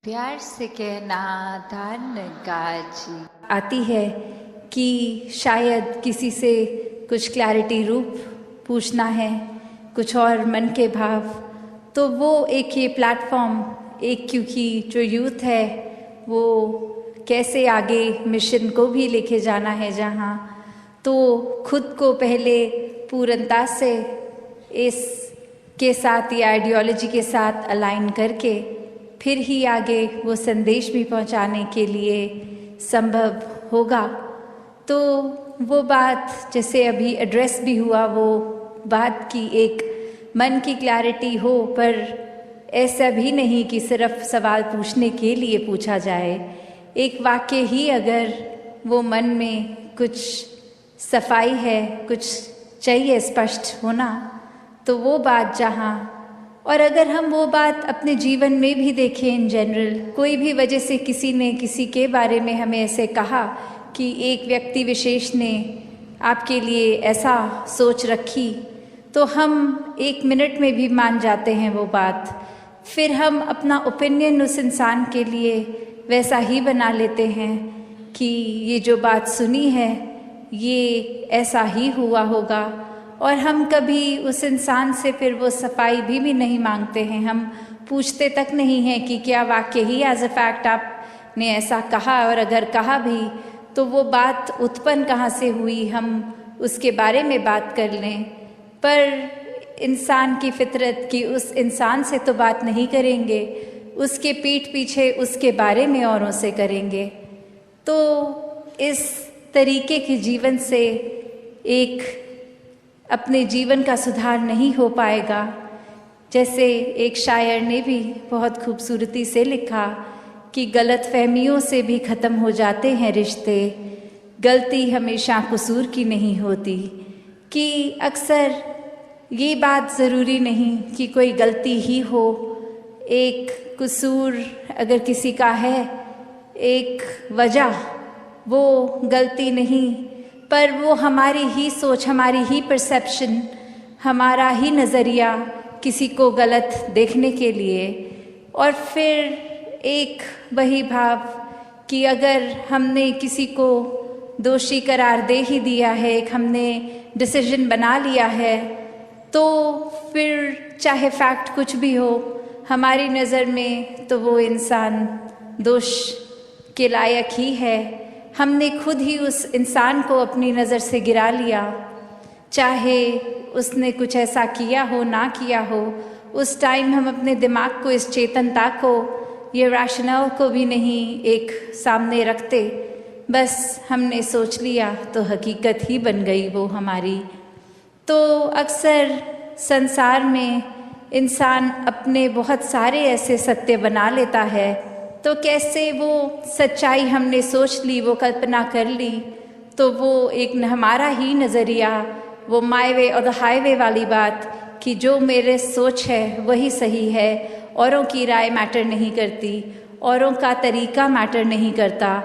प्यार से कहना धन गाजी आती है कि शायद किसी से कुछ क्लैरिटी रूप पूछना है, कुछ और मन के भाव, तो वो एक ये प्लेटफॉर्म, एक क्योंकि जो यूथ है वो कैसे आगे मिशन को भी लेके जाना है जहाँ, तो खुद को पहले पूर्णता से इसके साथ या आइडियोलॉजी के साथ अलाइन करके फिर ही आगे वो संदेश भी पहुंचाने के लिए संभव होगा। तो वो बात जैसे अभी एड्रेस भी हुआ, वो बात की एक मन की क्लैरिटी हो, पर ऐसा भी नहीं कि सिर्फ सवाल पूछने के लिए पूछा जाए। एक वाक्य ही अगर वो मन में कुछ सफाई है, कुछ चाहिए स्पष्ट होना, तो वो बात जहाँ, और अगर हम वो बात अपने जीवन में भी देखें, इन जनरल कोई भी वजह से किसी ने किसी के बारे में हमें ऐसे कहा कि एक व्यक्ति विशेष ने आपके लिए ऐसा सोच रखी, तो हम एक मिनट में भी मान जाते हैं वो बात। फिर हम अपना ओपिनियन उस इंसान के लिए वैसा ही बना लेते हैं कि ये जो बात सुनी है ये ऐसा ही हुआ होगा, और हम कभी उस इंसान से फिर वो सफाई भी नहीं मांगते हैं। हम पूछते तक नहीं हैं कि क्या वाकई ही एज अ फैक्ट आपने ऐसा कहा, और अगर कहा भी तो वो बात उत्पन्न कहाँ से हुई, हम उसके बारे में बात कर लें। पर इंसान की फितरत की उस इंसान से तो बात नहीं करेंगे, उसके पीठ पीछे उसके बारे में औरों से करेंगे। तो इस तरीके के जीवन से एक अपने जीवन का सुधार नहीं हो पाएगा। जैसे एक शायर ने भी बहुत खूबसूरती से लिखा कि गलत फहमियों से भी ख़त्म हो जाते हैं रिश्ते, गलती हमेशा कसूर की नहीं होती। कि अक्सर ये बात ज़रूरी नहीं कि कोई गलती ही हो, एक कसूर अगर किसी का है, एक वजह, वो गलती नहीं, पर वो हमारी ही सोच, हमारी ही परसेप्शन, हमारा ही नज़रिया किसी को गलत देखने के लिए। और फिर एक वही भाव कि अगर हमने किसी को दोषी करार दे ही दिया है, एक हमने डिसीजन बना लिया है, तो फिर चाहे फैक्ट कुछ भी हो हमारी नज़र में, तो वो इंसान दोष के लायक ही है। हमने खुद ही उस इंसान को अपनी नज़र से गिरा लिया, चाहे उसने कुछ ऐसा किया हो ना किया हो। उस टाइम हम अपने दिमाग को, इस चेतनता को, ये रैशनल को भी नहीं एक सामने रखते, बस हमने सोच लिया तो हकीकत ही बन गई वो हमारी। तो अक्सर संसार में इंसान अपने बहुत सारे ऐसे सत्य बना लेता है, तो कैसे वो सच्चाई हमने सोच ली, वो कल्पना कर ली, तो वो एक हमारा ही नज़रिया, वो माय वे और द हाईवे वाली बात कि जो मेरे सोच है वही सही है, औरों की राय मैटर नहीं करती, औरों का तरीका मैटर नहीं करता।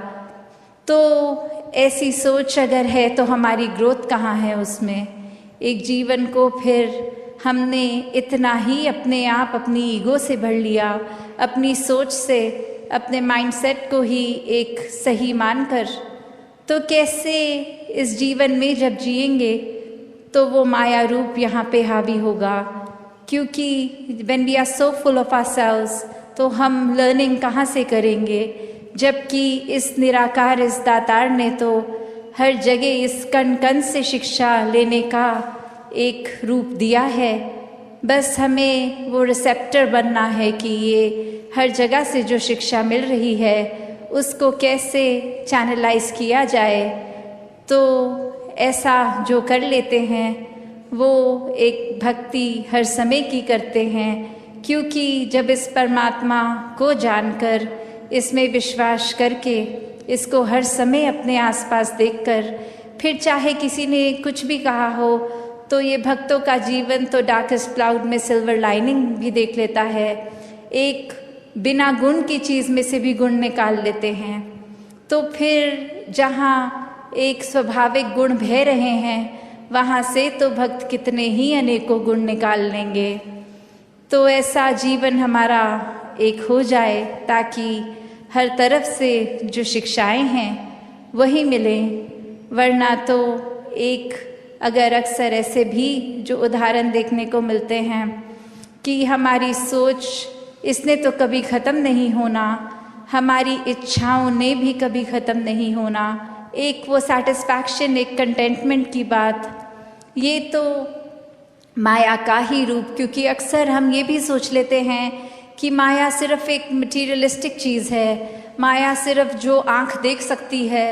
तो ऐसी सोच अगर है तो हमारी ग्रोथ कहाँ है उसमें। एक जीवन को फिर हमने इतना ही अपने आप, अपनी ईगो से भर लिया, अपनी सोच से, अपने माइंडसेट को ही एक सही मानकर, तो कैसे इस जीवन में जब जिएंगे तो वो माया रूप यहाँ पे हावी होगा। क्योंकि when we are so full of ourselves, तो हम लर्निंग कहाँ से करेंगे, जबकि इस निराकार, इस दातार ने तो हर जगह इस कण कण से शिक्षा लेने का एक रूप दिया है। बस हमें वो रिसेप्टर बनना है कि ये हर जगह से जो शिक्षा मिल रही है उसको कैसे चैनलाइज किया जाए। तो ऐसा जो कर लेते हैं वो एक भक्ति हर समय की करते हैं, क्योंकि जब इस परमात्मा को जानकर, इसमें विश्वास करके, इसको हर समय अपने आसपास देखकर, फिर चाहे किसी ने कुछ भी कहा हो, तो ये भक्तों का जीवन तो डार्केस्ट क्लाउड में सिल्वर लाइनिंग भी देख लेता है। एक बिना गुण की चीज़ में से भी गुण निकाल लेते हैं। तो फिर जहाँ एक स्वाभाविक गुण बह रहे हैं, वहाँ से तो भक्त कितने ही अनेकों गुण निकाल लेंगे। तो ऐसा जीवन हमारा एक हो जाए, ताकि हर तरफ से जो शिक्षाएं हैं वही मिलें। वरना तो एक अगर अक्सर ऐसे भी जो उदाहरण देखने को मिलते हैं कि हमारी सोच इसने तो कभी ख़त्म नहीं होना, हमारी इच्छाओं ने भी कभी ख़त्म नहीं होना, एक वो सेटिस्फैक्शन, एक कंटेंटमेंट की बात, ये तो माया का ही रूप। क्योंकि अक्सर हम ये भी सोच लेते हैं कि माया सिर्फ एक मटीरियलिस्टिक चीज़ है, माया सिर्फ जो आँख देख सकती है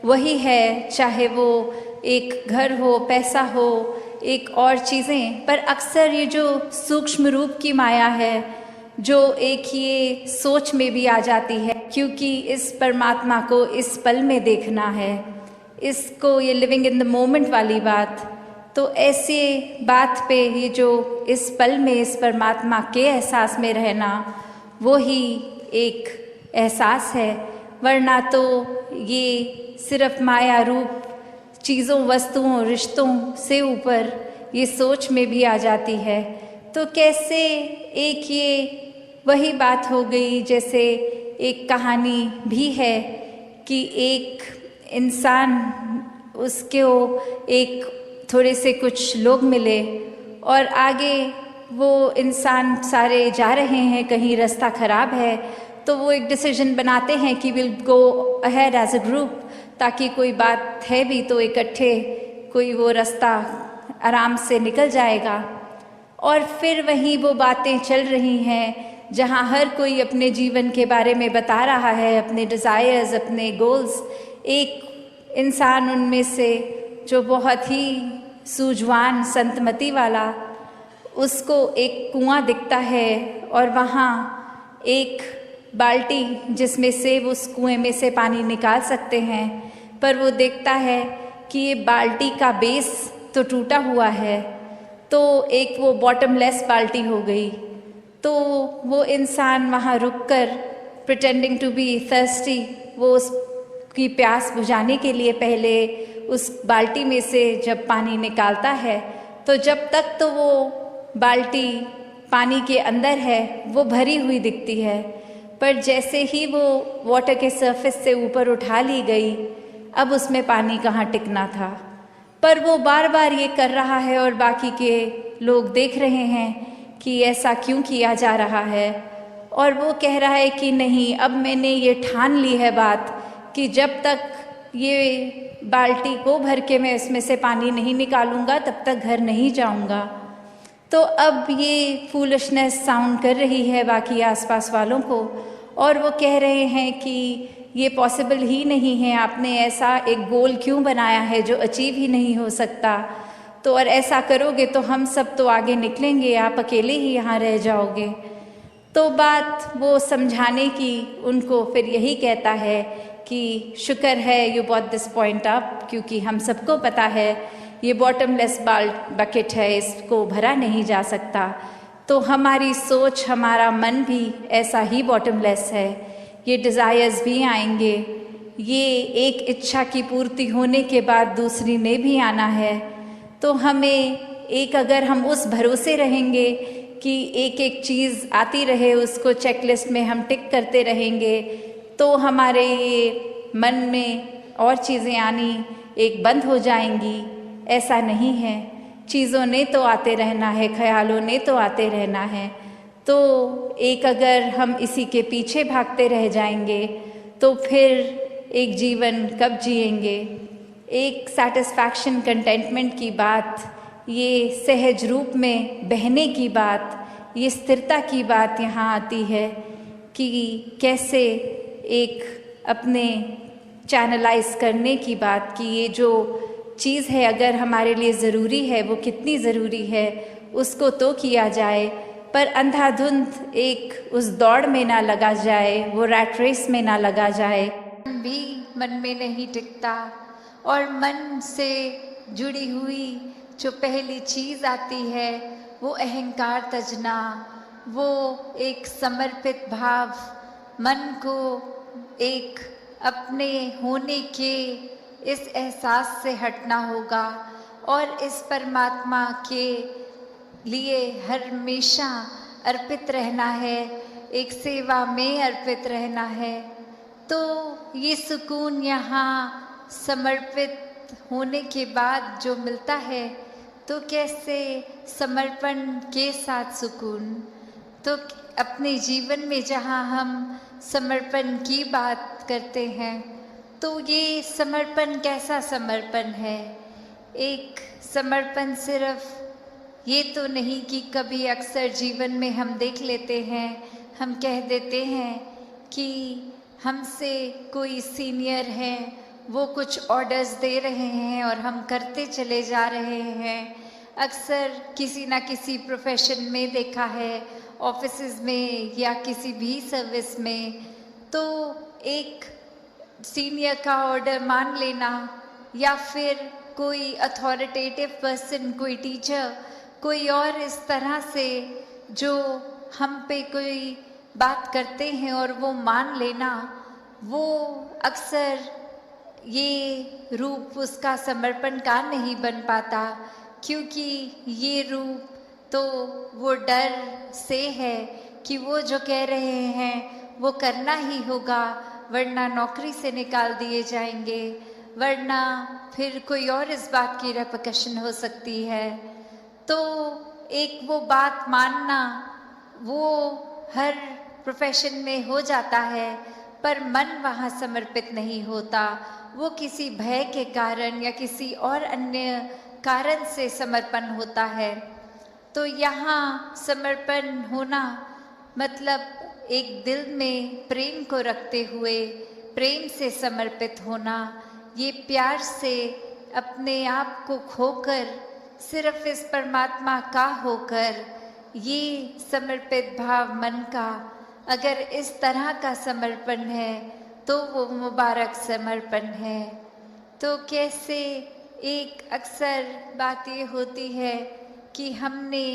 वही है, चाहे वो एक घर हो, पैसा हो, एक और चीज़ें। पर अक्सर ये जो सूक्ष्म रूप की माया है, जो एक ये सोच में भी आ जाती है, क्योंकि इस परमात्मा को इस पल में देखना है, इसको ये लिविंग इन द मोमेंट वाली बात, तो ऐसे बात पे ये जो इस पल में इस परमात्मा के एहसास में रहना, वो ही एक एहसास है। वरना तो ये सिर्फ माया रूप चीज़ों, वस्तुओं, रिश्तों से ऊपर ये सोच में भी आ जाती है। तो कैसे एक ये वही बात हो गई, जैसे एक कहानी भी है कि एक इंसान, उसको एक थोड़े से कुछ लोग मिले और आगे वो इंसान सारे जा रहे हैं, कहीं रास्ता ख़राब है, तो वो एक डिसीजन बनाते हैं कि will go ahead as a group, ताकि कोई बात है भी तो इकट्ठे कोई वो रास्ता आराम से निकल जाएगा। और फिर वहीं वो बातें चल रही हैं जहाँ हर कोई अपने जीवन के बारे में बता रहा है, अपने डिज़ायर्स, अपने गोल्स। एक इंसान उनमें से जो बहुत ही सूझवान, संतमति वाला, उसको एक कुआं दिखता है और वहाँ एक बाल्टी जिसमें से वो उस कुएं में से पानी निकाल सकते हैं, पर वो देखता है कि ये बाल्टी का बेस तो टूटा हुआ है, तो एक वो बॉटमलेस बाल्टी हो गई। तो वो इंसान वहाँ रुककर प्रिटेंडिंग टू बी थर्स्टी, वो उसकी प्यास बुझाने के लिए पहले उस बाल्टी में से जब पानी निकालता है, तो जब तक तो वो बाल्टी पानी के अंदर है वो भरी हुई दिखती है, पर जैसे ही वो वाटर के सरफेस से ऊपर उठा ली गई, अब उसमें पानी कहाँ टिकना था। पर वो बार बार ये कर रहा है और बाकी के लोग देख रहे हैं कि ऐसा क्यों किया जा रहा है, और वो कह रहा है कि नहीं, अब मैंने ये ठान ली है बात कि जब तक ये बाल्टी को भर के मैं इसमें से पानी नहीं निकालूंगा तब तक घर नहीं जाऊंगा। तो अब ये फूलिशनेस साउंड कर रही है बाकी आसपास वालों को, और वो कह रहे हैं कि ये पॉसिबल ही नहीं है, आपने ऐसा एक गोल क्यों बनाया है जो अचीव ही नहीं हो सकता, तो और ऐसा करोगे तो हम सब तो आगे निकलेंगे, आप अकेले ही यहाँ रह जाओगे। तो बात वो समझाने की उनको फिर यही कहता है कि शुक्र है you bought this point up, क्योंकि हम सबको पता है ये बॉटमलेस बकेट है, इसको भरा नहीं जा सकता। तो हमारी सोच, हमारा मन भी ऐसा ही बॉटमलेस है, ये डिज़ायर्स भी आएंगे, ये एक इच्छा की पूर्ति होने के बाद दूसरी ने भी आना है। तो हमें एक, अगर हम उस भरोसे रहेंगे कि एक एक चीज़ आती रहे, उसको चेकलिस्ट में हम टिक करते रहेंगे, तो हमारे ये मन में और चीज़ें आनी एक बंद हो जाएंगी। ऐसा नहीं है, चीज़ों ने तो आते रहना है, ख्यालों ने तो आते रहना है। तो एक अगर हम इसी के पीछे भागते रह जाएंगे तो फिर एक जीवन कब जिएंगे। एक सेटिस्फैक्शन, कंटेंटमेंट की बात, ये सहज रूप में बहने की बात, ये स्थिरता की बात यहाँ आती है कि कैसे एक अपने चैनलाइज करने की बात, कि ये जो चीज़ है अगर हमारे लिए ज़रूरी है, वो कितनी ज़रूरी है उसको तो किया जाए, पर अंधाधुंध एक उस दौड़ में ना लगा जाए, वो रैट रेस में ना लगा जाए। भी मन में नहीं टिकता, और मन से जुड़ी हुई जो पहली चीज़ आती है वो अहंकार तजना, वो एक समर्पित भाव, मन को एक अपने होने के इस एहसास से हटना होगा और इस परमात्मा के लिए हमेशा अर्पित रहना है। एक सेवा में अर्पित रहना है। तो ये सुकून यहाँ समर्पित होने के बाद जो मिलता है, तो कैसे समर्पण के साथ सुकून। तो अपने जीवन में जहाँ हम समर्पण की बात करते हैं, तो ये समर्पण कैसा समर्पण है। एक समर्पण सिर्फ ये तो नहीं कि कभी अक्सर जीवन में हम देख लेते हैं, हम कह देते हैं कि हमसे कोई सीनियर है, वो कुछ ऑर्डर्स दे रहे हैं और हम करते चले जा रहे हैं। अक्सर किसी ना किसी प्रोफेशन में देखा है, ऑफिसेज में या किसी भी सर्विस में, तो एक सीनियर का ऑर्डर मान लेना या फिर कोई अथॉरिटेटिव पर्सन, कोई टीचर, कोई और इस तरह से जो हम पे कोई बात करते हैं और वो मान लेना, वो अक्सर ये रूप उसका समर्पण का नहीं बन पाता, क्योंकि ये रूप तो वो डर से है कि वो जो कह रहे हैं वो करना ही होगा, वरना नौकरी से निकाल दिए जाएंगे, वरना फिर कोई और इस बात की रेपकशन हो सकती है। तो एक वो बात मानना वो हर प्रोफेशन में हो जाता है, पर मन वहाँ समर्पित नहीं होता। वो किसी भय के कारण या किसी और अन्य कारण से समर्पण होता है। तो यहाँ समर्पण होना मतलब एक दिल में प्रेम को रखते हुए प्रेम से समर्पित होना, ये प्यार से अपने आप को खोकर सिर्फ इस परमात्मा का होकर, ये समर्पित भाव मन का अगर इस तरह का समर्पण है तो वो मुबारक समर्पण है। तो कैसे एक अक्सर बात ये होती है कि हमने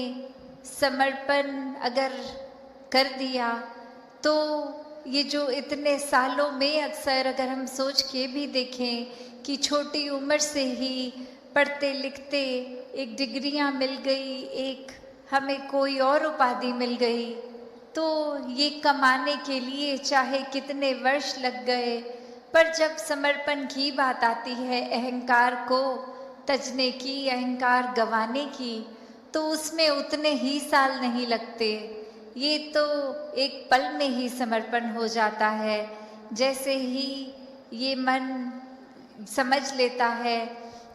समर्पण अगर कर दिया, तो ये जो इतने सालों में अक्सर अगर हम सोच के भी देखें कि छोटी उम्र से ही पढ़ते लिखते एक डिग्रियां मिल गई, एक हमें कोई और उपाधि मिल गई, तो ये कमाने के लिए चाहे कितने वर्ष लग गए, पर जब समर्पण की बात आती है, अहंकार को तजने की, अहंकार गंवाने की, तो उसमें उतने ही साल नहीं लगते। ये तो एक पल में ही समर्पण हो जाता है। जैसे ही ये मन समझ लेता है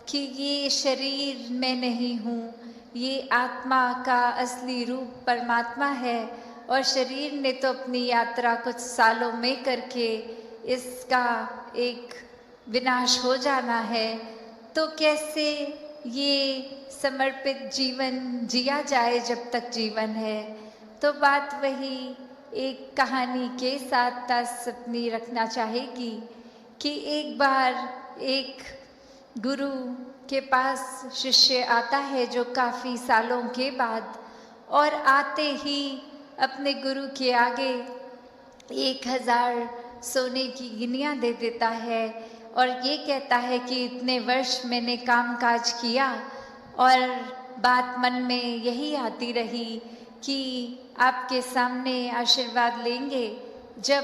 कि ये शरीर मैं नहीं हूँ, ये आत्मा का असली रूप परमात्मा है, और शरीर ने तो अपनी यात्रा कुछ सालों में करके इसका एक विनाश हो जाना है, तो कैसे ये समर्पित जीवन जिया जाए जब तक जीवन है। तो बात वही एक कहानी के साथ तास अपनी रखना चाहेगी कि एक बार एक गुरु के पास शिष्य आता है जो काफ़ी सालों के बाद, और आते ही अपने गुरु के आगे 1000 सोने की गिनियाँ दे देता है और ये कहता है कि इतने वर्ष मैंने काम काज किया और बात मन में यही आती रही कि आपके सामने आशीर्वाद लेंगे जब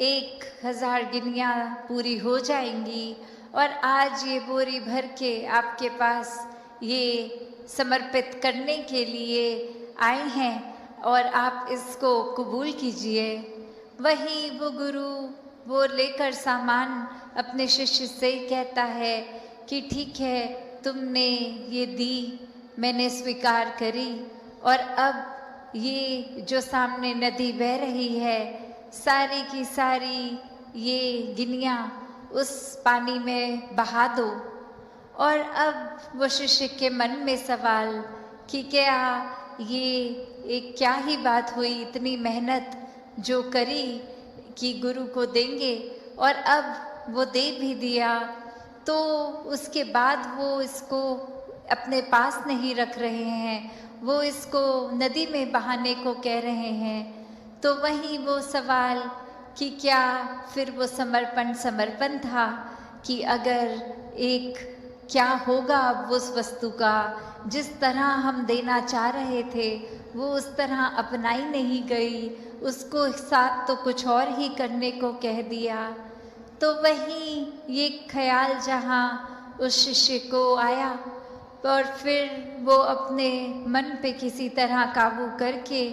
1000 गिनियाँ पूरी हो जाएंगी, और आज ये बोरी भर के आपके पास ये समर्पित करने के लिए आए हैं और आप इसको कबूल कीजिए। वही वो गुरु वो लेकर सामान अपने शिष्य से कहता है कि ठीक है, तुमने ये दी, मैंने स्वीकार करी, और अब ये जो सामने नदी बह रही है, सारी की सारी ये गिनियाँ उस पानी में बहा दो। और अब वो शिष्य के मन में सवाल कि क्या ये एक क्या ही बात हुई, इतनी मेहनत जो करी कि गुरु को देंगे, और अब वो दे भी दिया, तो उसके बाद वो इसको अपने पास नहीं रख रहे हैं, वो इसको नदी में बहाने को कह रहे हैं। तो वही वो सवाल कि क्या फिर वो समर्पण था कि अगर एक क्या होगा अब उस वस्तु का, जिस तरह हम देना चाह रहे थे वो उस तरह अपनाई नहीं गई, उसको साथ तो कुछ और ही करने को कह दिया। तो वहीं ये ख्याल जहाँ उस शिष्य को आया और फिर वो अपने मन पे किसी तरह काबू करके,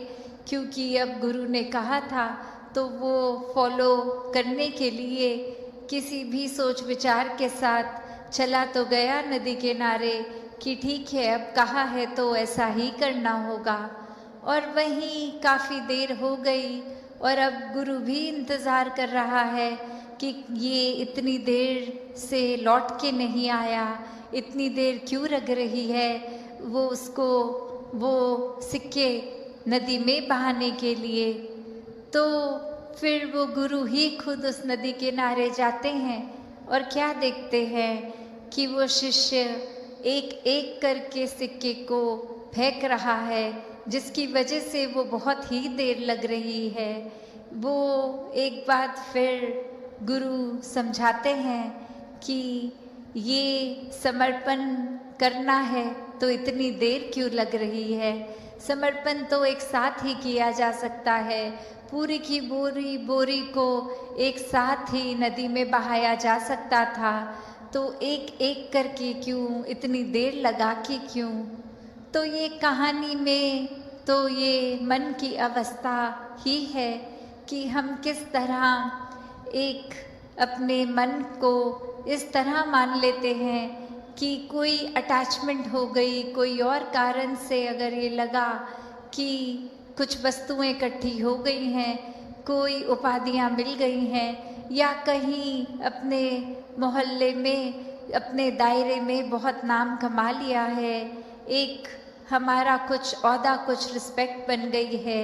क्योंकि अब गुरु ने कहा था तो वो फॉलो करने के लिए किसी भी सोच विचार के साथ चला तो गया नदी किनारे कि ठीक है अब कहा है तो ऐसा ही करना होगा। और वहीं काफ़ी देर हो गई और अब गुरु भी इंतज़ार कर रहा है कि ये इतनी देर से लौट के नहीं आया, इतनी देर क्यों लग रही है वो उसको वो सिक्के नदी में बहाने के लिए। तो फिर वो गुरु ही खुद उस नदी किनारे जाते हैं और क्या देखते हैं कि वो शिष्य एक एक करके सिक्के को फेंक रहा है, जिसकी वजह से वो बहुत ही देर लग रही है। वो एक बात फिर गुरु समझाते हैं कि ये समर्पण करना है तो इतनी देर क्यों लग रही है। समर्पण तो एक साथ ही किया जा सकता है, पूरी की बोरी को एक साथ ही नदी में बहाया जा सकता था, तो एक एक करके क्यों, इतनी देर लगा के क्यों। तो ये कहानी में तो ये मन की अवस्था ही है कि हम किस तरह एक अपने मन को इस तरह मान लेते हैं कि कोई अटैचमेंट हो गई, कोई और कारण से अगर ये लगा कि कुछ वस्तुएं इकट्ठी हो गई हैं, कोई उपाधियां मिल गई हैं, या कहीं अपने मोहल्ले में, अपने दायरे में बहुत नाम कमा लिया है, एक हमारा कुछ औहदा, कुछ रिस्पेक्ट बन गई है,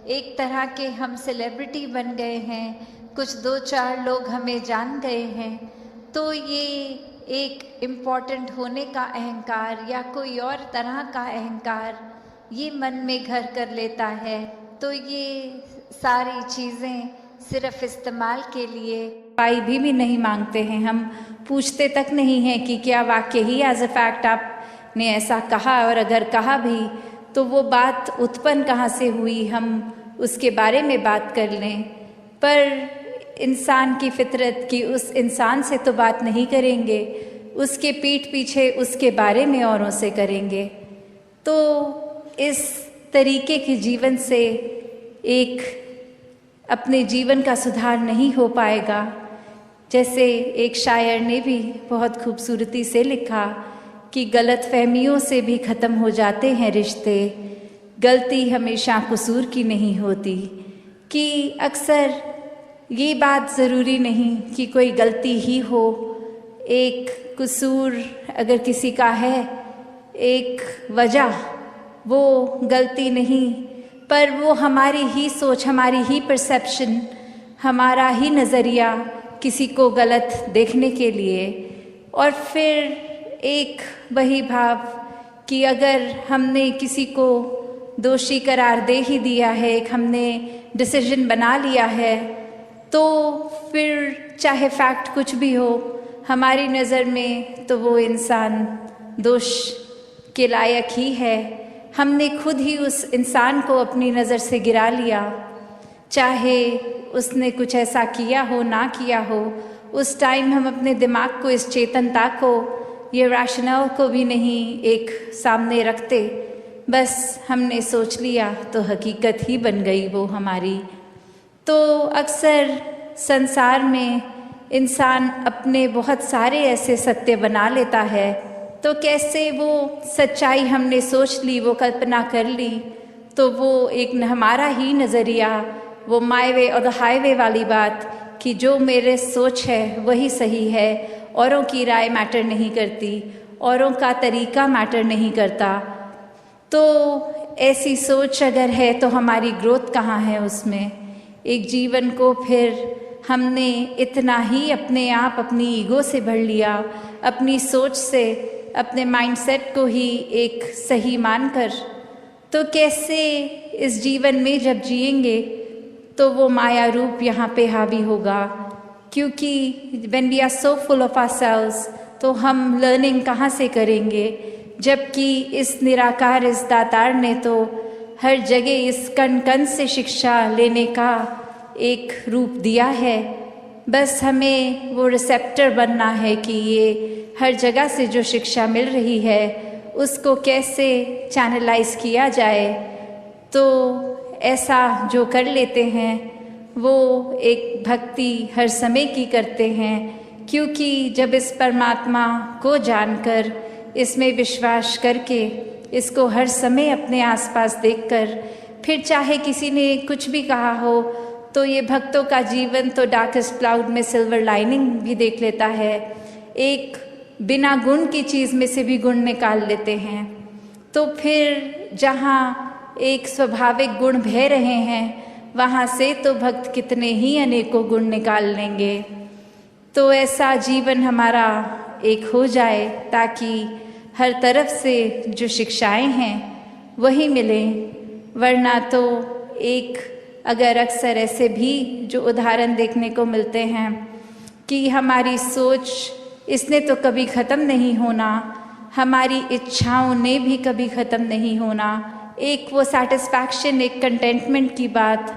एक तरह के हम सेलिब्रिटी बन गए हैं, कुछ 2-4 लोग हमें जान गए हैं, तो ये एक इम्पॉर्टेंट होने का अहंकार या कोई और तरह का अहंकार ये मन में घर कर लेता है। तो ये सारी चीज़ें सिर्फ इस्तेमाल के लिए पाई भी नहीं मांगते हैं, हम पूछते तक नहीं हैं कि क्या वाकई ही एज अ फैक्ट आपने ऐसा कहा, और अगर कहा भी तो वो बात उत्पन्न कहाँ से हुई, हम उसके बारे में बात कर लें। पर इंसान की फितरत की उस इंसान से तो बात नहीं करेंगे, उसके पीठ पीछे उसके बारे में औरों से करेंगे। तो इस तरीके के जीवन से एक अपने जीवन का सुधार नहीं हो पाएगा। जैसे एक शायर ने भी बहुत खूबसूरती से लिखा कि गलत फहमियों से भी ख़त्म हो जाते हैं रिश्ते, गलती हमेशा कसूर की नहीं होती। कि अक्सर ये बात ज़रूरी नहीं कि कोई गलती ही हो, एक कसूर अगर किसी का है, एक वजह, वो गलती नहीं, पर वो हमारी ही सोच, हमारी ही परसेप्शन, हमारा ही नज़रिया किसी को गलत देखने के लिए। और फिर एक वही भाव कि अगर हमने किसी को दोषी करार दे ही दिया है, एक हमने डिसीजन बना लिया है, तो फिर चाहे फैक्ट कुछ भी हो हमारी नज़र में, तो वो इंसान दोष के लायक ही है। हमने खुद ही उस इंसान को अपनी नज़र से गिरा लिया, चाहे उसने कुछ ऐसा किया हो ना किया हो। उस टाइम हम अपने दिमाग को, इस चेतनता को, ये रैशनल को भी नहीं एक सामने रखते, बस हमने सोच लिया तो हकीकत ही बन गई वो हमारी। तो अक्सर संसार में इंसान अपने बहुत सारे ऐसे सत्य बना लेता है, तो कैसे वो सच्चाई हमने सोच ली, वो कल्पना कर ली, तो वो एक हमारा ही नज़रिया, वो माय वे और द हाईवे वाली बात कि जो मेरे सोच है वही सही है, औरों की राय मैटर नहीं करती, औरों का तरीका मैटर नहीं करता। तो ऐसी सोच अगर है तो हमारी ग्रोथ कहाँ है उसमें। एक जीवन को फिर हमने इतना ही अपने आप, अपनी ईगो से भर लिया, अपनी सोच से, अपने माइंडसेट को ही एक सही मानकर, तो कैसे इस जीवन में जब जिएंगे तो वो माया रूप यहाँ पे हावी होगा। क्योंकि when we are so full of ourselves, तो हम लर्निंग कहाँ से करेंगे, जबकि इस निराकार, इस दातार ने तो हर जगह इस कण कण से शिक्षा लेने का एक रूप दिया है। बस हमें वो रिसेप्टर बनना है कि ये हर जगह से जो शिक्षा मिल रही है उसको कैसे चैनलाइज किया जाए। तो ऐसा जो कर लेते हैं वो एक भक्ति हर समय की करते हैं, क्योंकि जब इस परमात्मा को जानकर, इसमें विश्वास करके, इसको हर समय अपने आसपास देखकर, फिर चाहे किसी ने कुछ भी कहा हो, तो ये भक्तों का जीवन तो डार्केस्ट क्लाउड में सिल्वर लाइनिंग भी देख लेता है। एक बिना गुण की चीज़ में से भी गुण निकाल लेते हैं। तो फिर जहाँ एक स्वाभाविक गुण बह रहे हैं वहाँ से तो भक्त कितने ही अनेकों गुण निकाल लेंगे। तो ऐसा जीवन हमारा एक हो जाए ताकि हर तरफ से जो शिक्षाएं हैं वही मिलें। वरना तो एक अगर अक्सर ऐसे भी जो उदाहरण देखने को मिलते हैं कि हमारी सोच इसने तो कभी ख़त्म नहीं होना, हमारी इच्छाओं ने भी कभी ख़त्म नहीं होना, एक वो सेटिस्फैक्शन, एक कंटेंटमेंट की बात,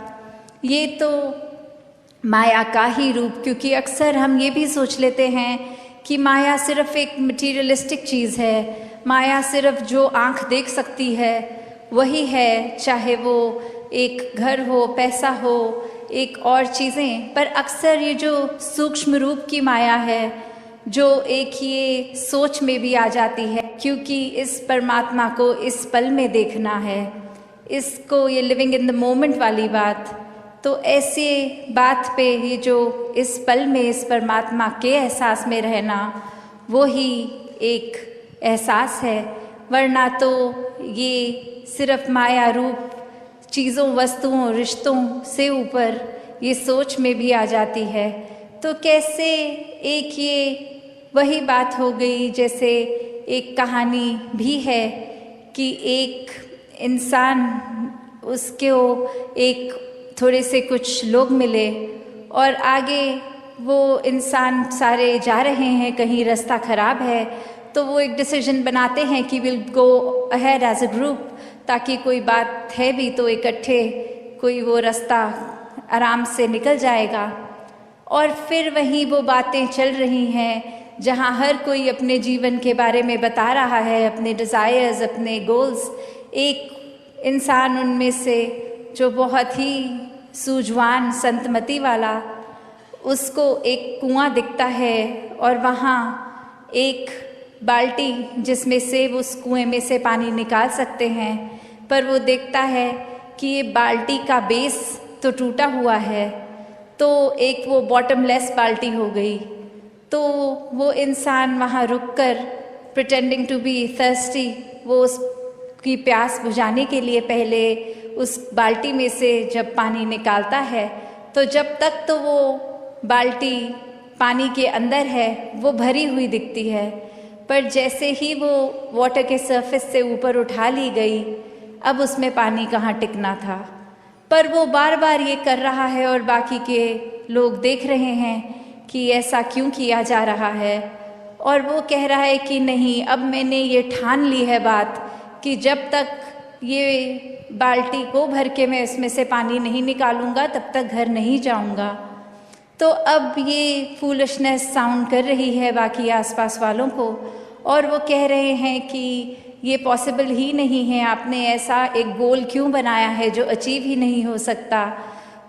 ये तो माया का ही रूप। क्योंकि अक्सर हम ये भी सोच लेते हैं कि माया सिर्फ एक मटीरियलिस्टिक चीज़ है, माया सिर्फ जो आँख देख सकती है वही है, चाहे वो एक घर हो, पैसा हो, एक और चीज़ें। पर अक्सर ये जो सूक्ष्म रूप की माया है जो एक ये सोच में भी आ जाती है, क्योंकि इस परमात्मा को इस पल में देखना है, इसको ये लिविंग इन द मोमेंट वाली बात। तो ऐसे बात पे ये जो इस पल में इस परमात्मा के एहसास में रहना वो ही एक एहसास है। वरना तो ये सिर्फ माया रूप चीज़ों, वस्तुओं, रिश्तों से ऊपर ये सोच में भी आ जाती है। तो कैसे एक ये वही बात हो गई, जैसे एक कहानी भी है कि एक इंसान, उसको एक थोड़े से कुछ लोग मिले और आगे वो इंसान सारे जा रहे हैं, कहीं रास्ता ख़राब है, तो वो एक डिसीजन बनाते हैं कि will go ahead as a group, ताकि कोई बात है भी तो इकट्ठे कोई वो रास्ता आराम से निकल जाएगा। और फिर वहीं वो बातें चल रही हैं जहाँ हर कोई अपने जीवन के बारे में बता रहा है, अपने डिज़ायर्स, अपने गोल्स। एक इंसान उनमें से जो बहुत ही सूझवान, संतमति वाला, उसको एक कुआं दिखता है और वहाँ एक बाल्टी जिसमें से वो उस कुएं में से पानी निकाल सकते हैं, पर वो देखता है कि ये बाल्टी का बेस तो टूटा हुआ है, तो एक वो बॉटमलेस बाल्टी हो गई। तो वो इंसान वहाँ रुककर प्रिटेंडिंग टू बी थर्स्टी, वो उसकी प्यास बुझाने के लिए पहले उस बाल्टी में से जब पानी निकालता है, तो जब तक तो वो बाल्टी पानी के अंदर है वो भरी हुई दिखती है, पर जैसे ही वो वाटर के सरफेस से ऊपर उठा ली गई, अब उसमें पानी कहाँ टिकना था। पर वो बार बार ये कर रहा है और बाकी के लोग देख रहे हैं कि ऐसा क्यों किया जा रहा है। और वो कह रहा है कि नहीं, अब मैंने ये ठान ली है बात कि जब तक ये बाल्टी को भर के मैं इसमें से पानी नहीं निकालूंगा तब तक घर नहीं जाऊंगा। तो अब ये फूलिशनेस साउंड कर रही है बाकी आसपास वालों को, और वो कह रहे हैं कि ये पॉसिबल ही नहीं है, आपने ऐसा एक गोल क्यों बनाया है जो अचीव ही नहीं हो सकता।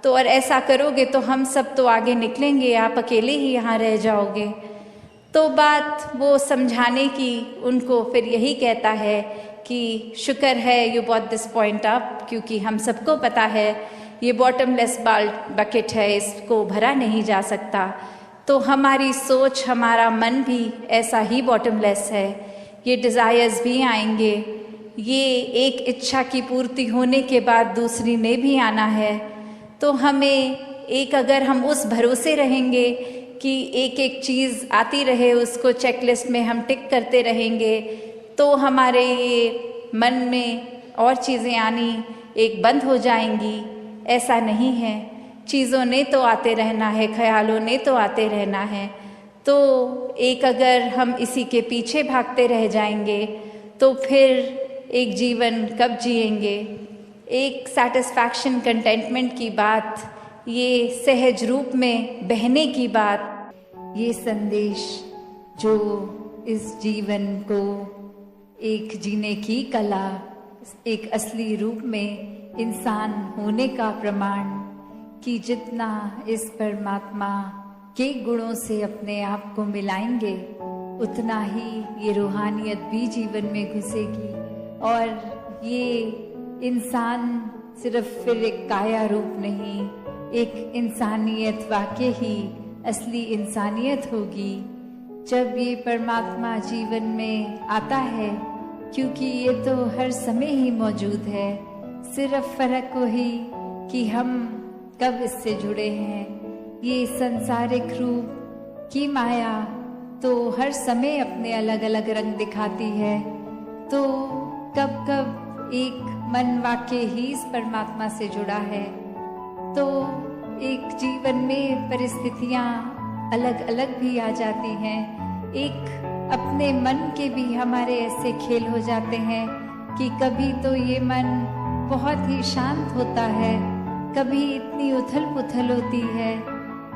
तो और ऐसा करोगे तो हम सब तो आगे निकलेंगे, आप अकेले ही यहाँ रह जाओगे। तो बात वो समझाने की उनको फिर यही कहता है कि शुक्र है you bought this point up, क्योंकि हम सबको पता है ये बॉटमलेस बकेट है, इसको भरा नहीं जा सकता। तो हमारी सोच, हमारा मन भी ऐसा ही बॉटमलेस है। ये डिज़ायर्स भी आएंगे, ये एक इच्छा की पूर्ति होने के बाद दूसरी ने भी आना है। तो हमें एक, अगर हम उस भरोसे रहेंगे कि एक एक चीज़ आती रहे, उसको चेकलिस्ट में हम टिक करते रहेंगे, तो हमारे ये मन में और चीज़ें आनी एक बंद हो जाएंगी। ऐसा नहीं है, चीज़ों ने तो आते रहना है, ख्यालों ने तो आते रहना है। तो एक अगर हम इसी के पीछे भागते रह जाएंगे तो फिर एक जीवन कब जिएंगे। एक सेटिस्फैक्शन, कंटेंटमेंट की बात, ये सहज रूप में बहने की बात, ये संदेश जो इस जीवन को एक जीने की कला, एक असली रूप में इंसान होने का प्रमाण, कि जितना इस परमात्मा के गुणों से अपने आप को मिलाएंगे उतना ही ये रूहानियत भी जीवन में घुसेगी और ये इंसान सिर्फ फिर एक काया रूप नहीं, एक इंसानियत वाकई ही असली इंसानियत होगी जब ये परमात्मा जीवन में आता है, क्योंकि ये तो हर समय ही मौजूद है। सिर्फ फर्क वही कि हम कब इससे जुड़े हैं। ये संसारिक रूप की माया तो हर समय अपने अलग अलग रंग दिखाती है, तो कब कब एक मन वाकई ही इस परमात्मा से जुड़ा है, तो एक जीवन में परिस्थितियाँ अलग अलग भी आ जाती हैं। एक अपने मन के भी हमारे ऐसे खेल हो जाते हैं कि कभी तो ये मन बहुत ही शांत होता है, कभी इतनी उथल पुथल होती है,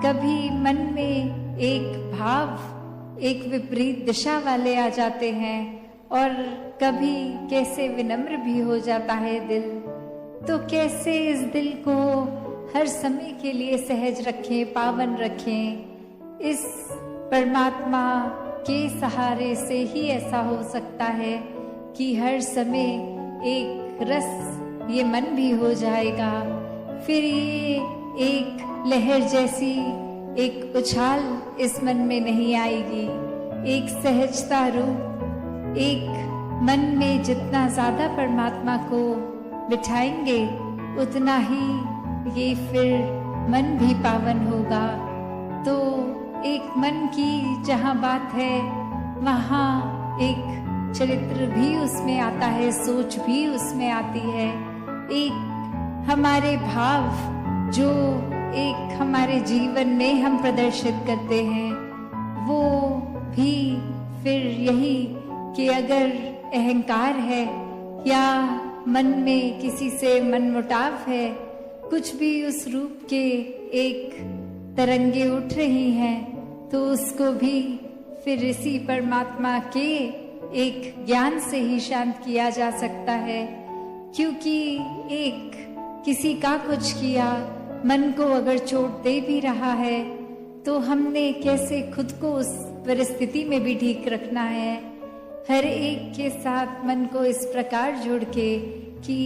कभी मन में एक भाव, एक विपरीत दिशा वाले आ जाते हैं और कभी कैसे विनम्र भी हो जाता है दिल। तो कैसे इस दिल को हर समय के लिए सहज रखें, पावन रखें। इस परमात्मा के सहारे से ही ऐसा हो सकता है कि हर समय एक रस ये मन भी हो जाएगा, फिर ये एक लहर जैसी एक उछाल इस मन में नहीं आएगी, एक सहजता रूप, एक मन में जितना ज्यादा परमात्मा को बिठाएंगे उतना ही ये फिर मन भी पावन होगा। तो एक मन की जहाँ बात है वहाँ एक चरित्र भी उसमें आता है, सोच भी उसमें आती है, एक हमारे भाव जो एक हमारे जीवन में हम प्रदर्शित करते हैं वो भी फिर यही कि अगर अहंकार है या मन में किसी से मनमुटाव है, कुछ भी उस रूप के एक तरंगे उठ रही हैं, तो उसको भी फिर इसी परमात्मा के एक ज्ञान से ही शांत किया जा सकता है। क्योंकि एक किसी का कुछ किया मन को अगर चोट दे भी रहा है तो हमने कैसे खुद को उस परिस्थिति में भी ठीक रखना है। हर एक के साथ मन को इस प्रकार जोड़ के कि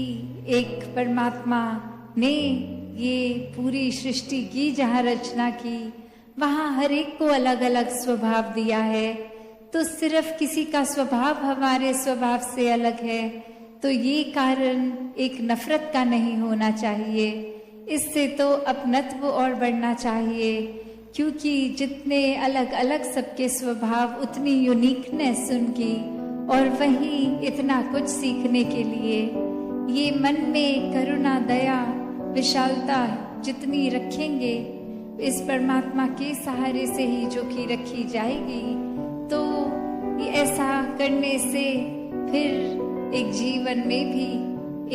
एक परमात्मा ने ये पूरी सृष्टि की जहाँ रचना की वहाँ हर एक को अलग अलग स्वभाव दिया है, तो सिर्फ किसी का स्वभाव हमारे स्वभाव से अलग है तो ये कारण एक नफरत का नहीं होना चाहिए। इससे तो अपनत्व और बढ़ना चाहिए, क्योंकि जितने अलग अलग सबके स्वभाव उतनी यूनिकनेस उनकी, और वहीं इतना कुछ सीखने के लिए ये मन में करुणा, दया, विशालता जितनी रखेंगे इस परमात्मा के सहारे से ही जो कि रखी जाएगी, तो ये ऐसा करने से फिर एक जीवन में भी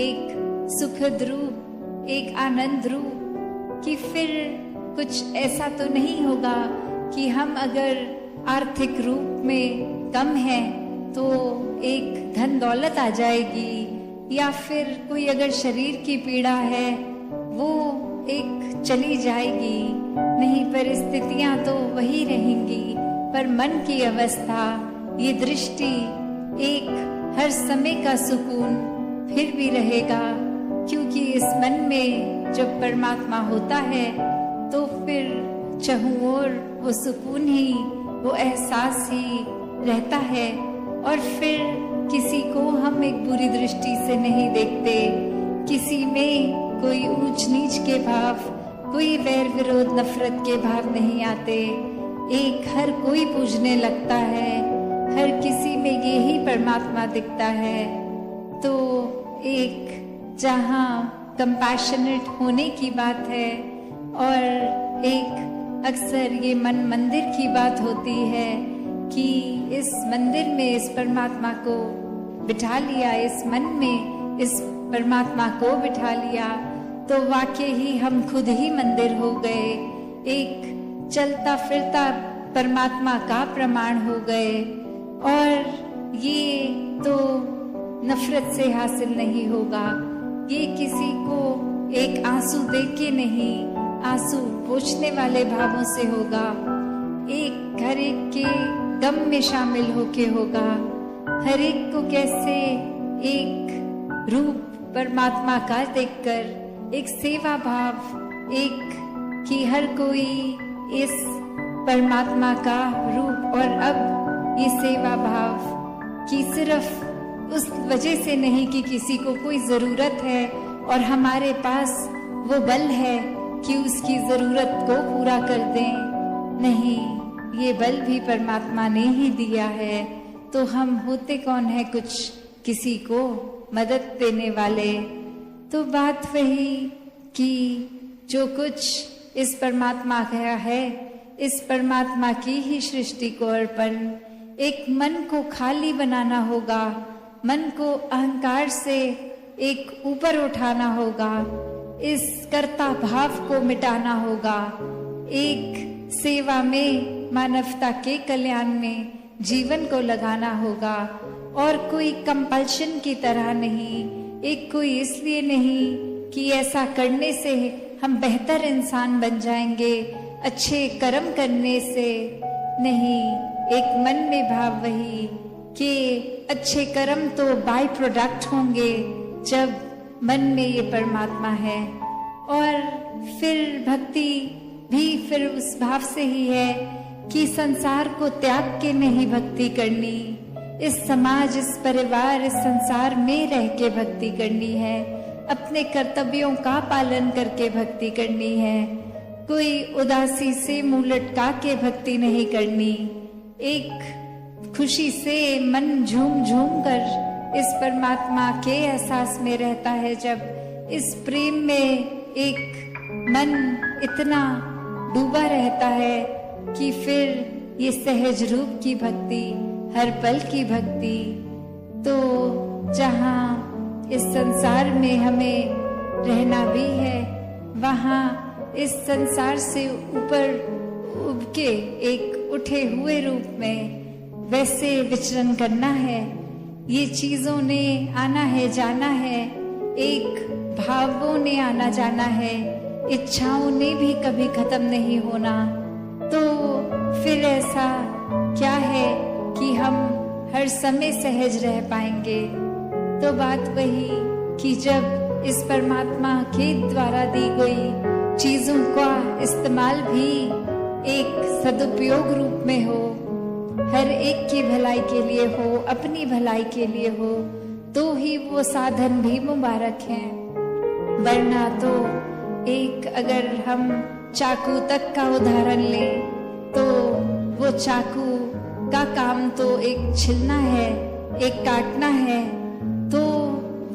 एक सुखद रूप, एक आनंद रूप, कि फिर कुछ ऐसा तो नहीं होगा कि हम अगर आर्थिक रूप में कम हैं तो एक धन दौलत आ जाएगी, या फिर कोई अगर शरीर की पीड़ा है वो एक चली जाएगी। नहीं, परिस्थितियां तो वही रहेंगी, पर मन की अवस्था, ये दृष्टि, एक हर समय का सुकून फिर भी रहेगा। क्योंकि इस मन में जब परमात्मा होता है तो फिर चहुं ओर वो सुकून ही, वो एहसास ही रहता है, और फिर किसी को हम एक बुरी दृष्टि से नहीं देखते, किसी में कोई ऊंच नीच के भाव, कोई वैर विरोध नफरत के भाव नहीं आते। एक हर कोई पूजने लगता है, हर किसी में ये ही परमात्मा दिखता है। तो एक जहाँ कंपैशनेट होने की बात है, और एक अक्सर ये मन मंदिर की बात होती है कि इस मंदिर में इस परमात्मा को बिठा लिया, इस मन में इस परमात्मा को बिठा लिया तो वाकई ही हम खुद ही मंदिर हो गए, एक चलता फिरता परमात्मा का प्रमाण हो गए। और ये तो नफरत से हासिल नहीं होगा, ये किसी को एक आंसू देख के नहीं, आंसू पोंछने वाले भावों से होगा, एक हर एक के गम में शामिल होके होगा। हर एक को कैसे एक रूप परमात्मा का देखकर एक सेवा भाव, एक कि हर कोई इस परमात्मा का रूप, और अब ये सेवा भाव कि सिर्फ उस वजह से नहीं कि किसी को कोई जरूरत है और हमारे पास वो बल है कि उसकी जरूरत को पूरा कर दें, नहीं, ये बल भी परमात्मा ने ही दिया है। तो हम होते कौन है कुछ किसी को मदद देने वाले। तो बात वही कि जो कुछ इस परमात्मा का है, इस परमात्मा की ही सृष्टि को अर्पण, एक मन को खाली बनाना होगा, मन को अहंकार से एक ऊपर उठाना होगा, इस कर्ता भाव को मिटाना होगा, एक सेवा में, मानवता के कल्याण में जीवन को लगाना होगा, और कोई कंपल्शन की तरह नहीं, एक कोई इसलिए नहीं कि ऐसा करने से हम बेहतर इंसान बन जाएंगे, अच्छे कर्म करने से नहीं, एक मन में भाव वही कि अच्छे कर्म तो बाय प्रोडक्ट होंगे जब मन में ये परमात्मा है। और फिर भक्ति भी फिर उस भाव से ही है कि संसार को त्याग के नहीं भक्ति करनी, इस समाज, इस परिवार, इस संसार में रह के भक्ति करनी है, अपने कर्तव्यों का पालन करके भक्ति करनी है, कोई उदासी से मुंह लटका के भक्ति नहीं करनी, एक खुशी से मन झूम झूम कर इस परमात्मा के एहसास में रहता है। जब इस प्रेम में एक मन इतना डूबा रहता है कि फिर ये सहज रूप की भक्ति, हर पल की भक्ति, तो जहाँ इस संसार में हमें रहना भी है, वहाँ इस संसार से ऊपर उब के एक उठे हुए रूप में वैसे विचरण करना है। ये चीजों ने आना है, जाना है, एक भावों ने आना जाना है, इच्छाओं ने भी कभी खत्म नहीं होना। तो फिर ऐसा क्या है कि हम हर समय सहज रह पाएंगे। तो बात वही कि जब इस परमात्मा के द्वारा दी गई चीजों का इस्तेमाल भी एक सदुपयोग रूप में हो, हर एक की भलाई के लिए हो, अपनी भलाई के लिए हो, तो ही वो साधन भी मुबारक हैं। वरना तो एक अगर हम चाकू तक का उदाहरण लें तो वो चाकू का काम तो एक छिलना है, एक काटना है, तो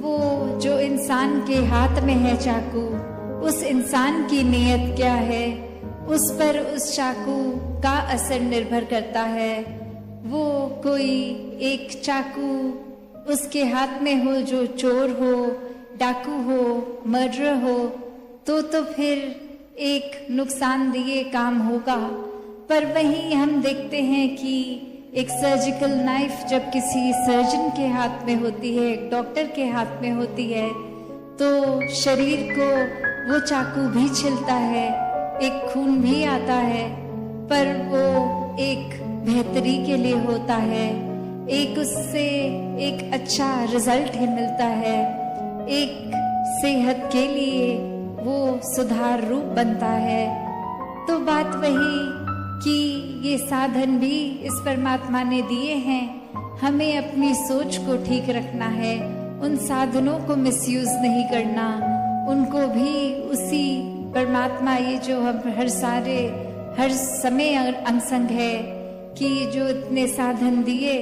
वो जो इंसान के हाथ में है चाकू, उस इंसान की नीयत क्या है, उस पर उस चाकू का असर निर्भर करता है। वो कोई एक चाकू उसके हाथ में हो जो चोर हो, डाकू हो, मर्डर हो, तो फिर एक नुकसानदेह काम होगा। पर वहीं हम देखते हैं कि एक सर्जिकल नाइफ जब किसी सर्जन के हाथ में होती है, एक डॉक्टर के हाथ में होती है, तो शरीर को वो चाकू भी छिलता है, एक खून भी आता है, पर वो एक बेहतरी के लिए होता है, एक उससे एक अच्छा रिजल्ट ही मिलता है, एक सेहत के लिए वो सुधार रूप बनता है। तो बात वही कि ये साधन भी इस परमात्मा ने दिए हैं, हमें अपनी सोच को ठीक रखना है, उन साधनों को मिसयूज नहीं करना, उनको भी उसी परमात्मा, ये जो हम हर समय अनसंग है कि जो इतने साधन दिए,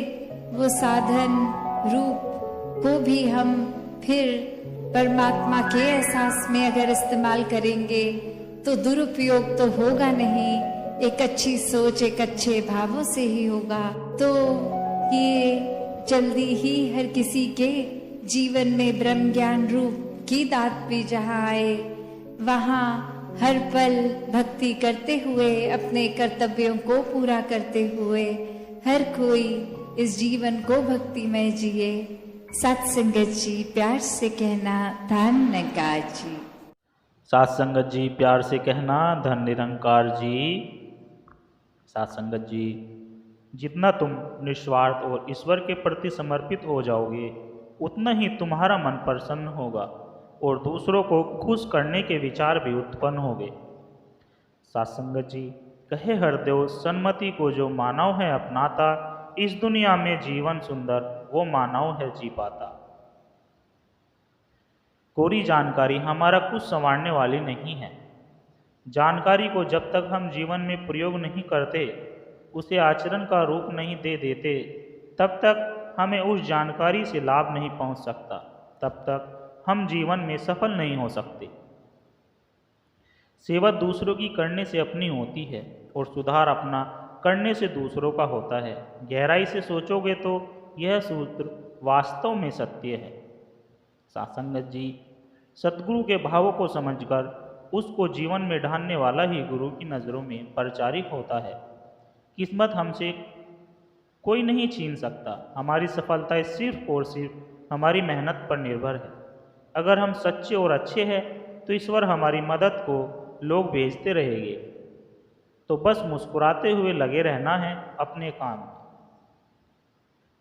वो साधन रूप को भी हम फिर परमात्मा के एहसास में अगर इस्तेमाल करेंगे तो दुरुपयोग तो होगा नहीं, एक अच्छी सोच, एक अच्छे भावों से ही होगा। तो ये जल्दी ही हर किसी के जीवन में ब्रह्म ज्ञान रूप की दात भी जहाँ आए, वहाँ हर पल भक्ति करते हुए, अपने कर्तव्यों को पूरा करते हुए हर कोई इस जीवन को भक्तिमय जिए। सत्संगत जी प्यार से कहना धन निरंकार जी। सत्संगत जी प्यार से कहना धन निरंकार जी। सत्संगत जी, जितना तुम निस्वार्थ और ईश्वर के प्रति समर्पित हो जाओगे, उतना ही तुम्हारा मन प्रसन्न होगा और दूसरों को खुश करने के विचार भी उत्पन्न होंगे। सत्संगत जी, कहे हरदेव सन्मति को जो मानव है अपनाता, इस दुनिया में जीवन सुंदर वो मानव है जी पाता। कोरी जानकारी हमारा कुछ संवारने वाली नहीं है। जानकारी को जब तक हम जीवन में प्रयोग नहीं करते, उसे आचरण का रूप नहीं दे देते, तब तक हमें उस जानकारी से लाभ नहीं पहुंच सकता, तब तक हम जीवन में सफल नहीं हो सकते। सेवा दूसरों की करने से अपनी होती है और सुधार अपना करने से दूसरों का होता है। गहराई से सोचोगे तो यह सूत्र वास्तव में सत्य है। सत्संगत जी, सतगुरु के भावों को समझकर उसको जीवन में ढालने वाला ही गुरु की नज़रों में परिचारिक होता है। किस्मत हमसे कोई नहीं छीन सकता। हमारी सफलता सिर्फ और सिर्फ हमारी मेहनत पर निर्भर है। अगर हम सच्चे और अच्छे हैं तो ईश्वर हमारी मदद को लोग भेजते रहेंगे। तो बस मुस्कुराते हुए लगे रहना है अपने काम में।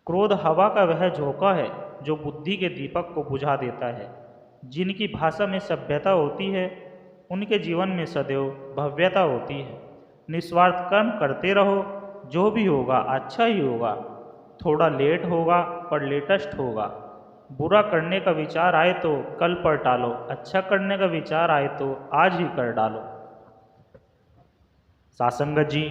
क्रोध हवा का वह झोंका है जो बुद्धि के दीपक को बुझा देता है। जिनकी भाषा में सभ्यता होती है, उनके जीवन में सदैव भव्यता होती है। निस्वार्थ कर्म करते रहो, जो भी होगा अच्छा ही होगा। थोड़ा लेट होगा पर लेटेस्ट होगा। बुरा करने का विचार आए तो कल पर टालो, अच्छा करने का विचार आए तो आज ही कर डालो। सत्संगत जी,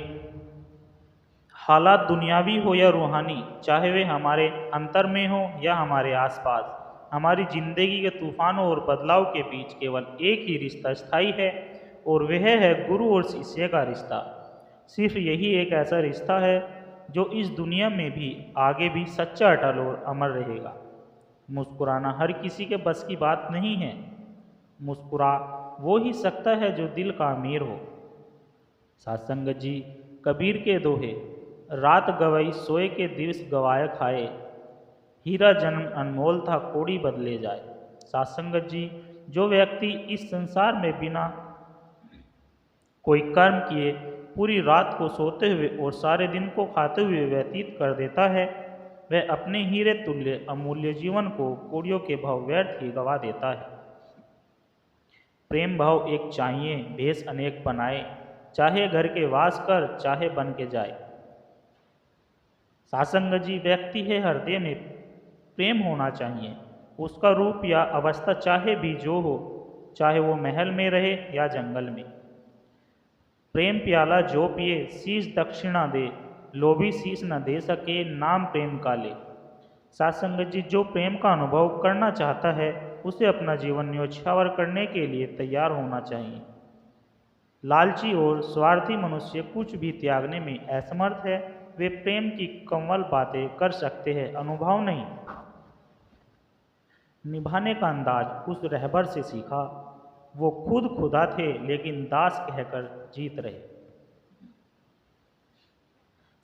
हालात दुनियावी हो या रूहानी, चाहे वे हमारे अंतर में हो या हमारे आसपास, हमारी जिंदगी के तूफानों और बदलाव के बीच केवल एक ही रिश्ता स्थायी है और वह है गुरु और शिष्य का रिश्ता। सिर्फ यही एक ऐसा रिश्ता है जो इस दुनिया में भी आगे भी सच्चा, अटल और अमर रहेगा। मुस्कुराना हर किसी के बस की बात नहीं है। मुस्कुरा वो ही सकता है जो दिल का अमीर हो। सत्संगत जी, कबीर के दोहे, रात गवई सोए के दिवस गवाए खाए, हीरा जन्म अनमोल था कोड़ी बदले जाए। सत्संगत जी, जो व्यक्ति इस संसार में बिना कोई कर्म किए पूरी रात को सोते हुए और सारे दिन को खाते हुए व्यतीत कर देता है, वह अपने हीरे तुल्य अमूल्य जीवन को कौड़ियों के भाव व्यर्थ ही गवा देता है। प्रेम भाव एक चाहिए, भेष अनेक बनाए, चाहे घर के वास कर चाहे बन के जाए। सत्संगत जी, व्यक्ति है हृदय में प्रेम होना चाहिए। उसका रूप या अवस्था चाहे भी जो हो, चाहे वो महल में रहे या जंगल में। प्रेम प्याला जो पिए शीश दक्षिणा दे, लोभी शीश न दे सके नाम प्रेम का ले। सत्संगत जी, जो प्रेम का अनुभव करना चाहता है उसे अपना जीवन न्योछावर करने के लिए तैयार होना चाहिए। लालची और स्वार्थी मनुष्य कुछ भी त्यागने में असमर्थ है। वे प्रेम की कमल बातें कर सकते हैं, अनुभव नहीं। निभाने का अंदाज उस रहबर से सीखा, वो खुद खुदा थे लेकिन दास कहकर जीत रहे।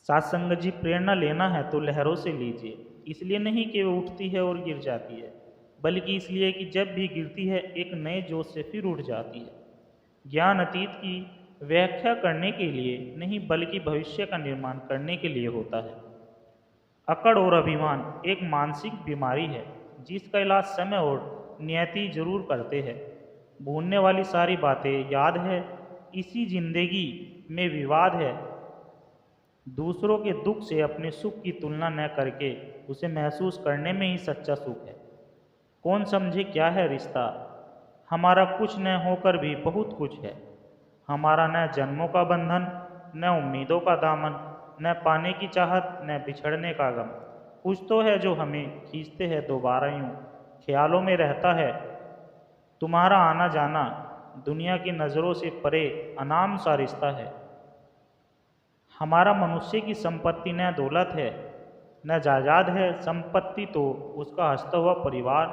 सत्संगत जी, प्रेरणा लेना है तो लहरों से लीजिए, इसलिए नहीं कि वो उठती है और गिर जाती है, बल्कि इसलिए कि जब भी गिरती है एक नए जोश से फिर उठ जाती है। ज्ञान अतीत की व्याख्या करने के लिए नहीं, बल्कि भविष्य का निर्माण करने के लिए होता है। अकड़ और अभिमान एक मानसिक बीमारी है जिसका इलाज समय और नियति जरूर करते हैं। भूलने वाली सारी बातें याद है, इसी जिंदगी में विवाद है। दूसरों के दुख से अपने सुख की तुलना न करके उसे महसूस करने में ही सच्चा सुख है। कौन समझे क्या है रिश्ता, हमारा कुछ न होकर भी बहुत कुछ है। हमारा न जन्मों का बंधन, न उम्मीदों का दामन, न पाने की चाहत, न बिछड़ने का गम। कुछ तो है जो हमें खींचते हैं दोबारा यूं, ख्यालों में रहता है तुम्हारा आना जाना। दुनिया की नज़रों से परे अनाम सा रिश्ता है। हमारा मनुष्य की संपत्ति न दौलत है, न जायदाद है संपत्ति तो उसका हंसता हुआ परिवार,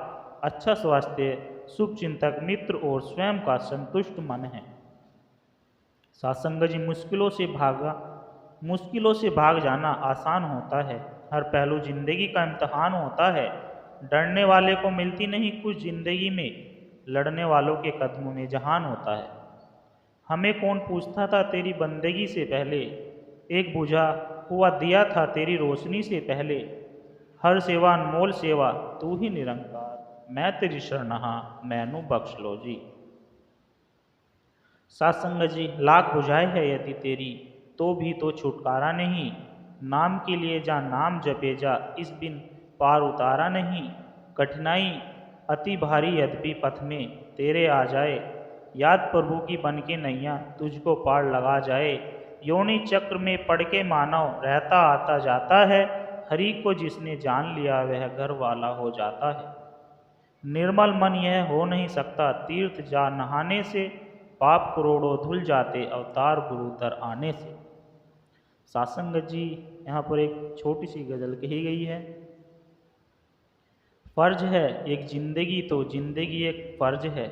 अच्छा स्वास्थ्य, शुभ चिंतक मित्र और स्वयं का संतुष्ट मन है। सत्संग जी, मुश्किलों से भाग जाना आसान होता है। हर पहलू जिंदगी का इम्तहान होता है। डरने वाले को मिलती नहीं कुछ जिंदगी में, लड़ने वालों के कदमों में जहान होता है। हमें कौन पूछता था तेरी बंदगी से पहले, एक बुझा हुआ दिया था तेरी रोशनी से पहले। हर सेवा अनमोल सेवा तू ही निरंकार, मैं तेरी शरणहा मैनू बख्श लो जी। सत्संग जी, लाख बुझाए है यदि तेरी तो भी तो छुटकारा नहीं। नाम के लिए जा नाम जपे जा, इस बिन पार उतारा नहीं। कठिनाई अति भारी यद्यपि पथ में तेरे आ जाए, याद प्रभु की बन के नैया तुझको पार लगा जाए। योनि चक्र में पड़ के मानव रहता आता जाता है, हरि को जिसने जान लिया वह घर वाला हो जाता है। निर्मल मन यह हो नहीं सकता तीर्थ जा नहाने से, पाप करोड़ों धुल जाते अवतार गुरु दर आने से। सत्संग जी, यहाँ पर एक छोटी सी गजल कही गई है। फर्ज है एक जिंदगी तो जिंदगी एक फर्ज है,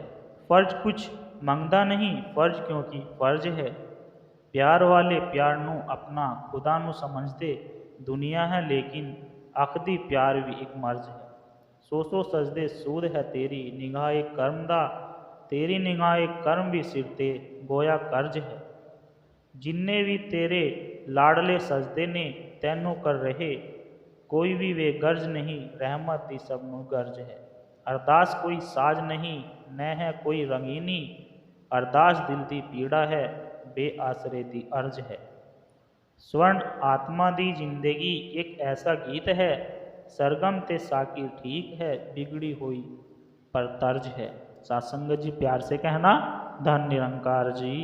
फर्ज कुछ मंगदा नहीं फर्ज क्योंकि फर्ज है। प्यार वाले प्यार नू अपना खुदा नू समझते, दुनिया है लेकिन आखदी प्यार भी एक मर्ज है। सो सजदे सूद है तेरी निगाह एक कर्म दा, तेरी निगाह एक कर्म भी सिर ते गोया कर्ज है। जिन्ने भी तेरे लाडले सजदे ने तैनू कर रहे, कोई भी वे गर्ज नहीं रहमत दी सबनू गर्ज है। अरदास कोई साज नहीं न है कोई रंगीनी, अरदास दिल दी पीड़ा है बेआसरे दी अर्ज है। स्वर्ण आत्मा दी जिंदगी एक ऐसा गीत है, सरगम ते साकी ठीक है बिगड़ी हुई पर तर्ज है। सत्संग जी, प्यार से कहना धन निरंकार जी।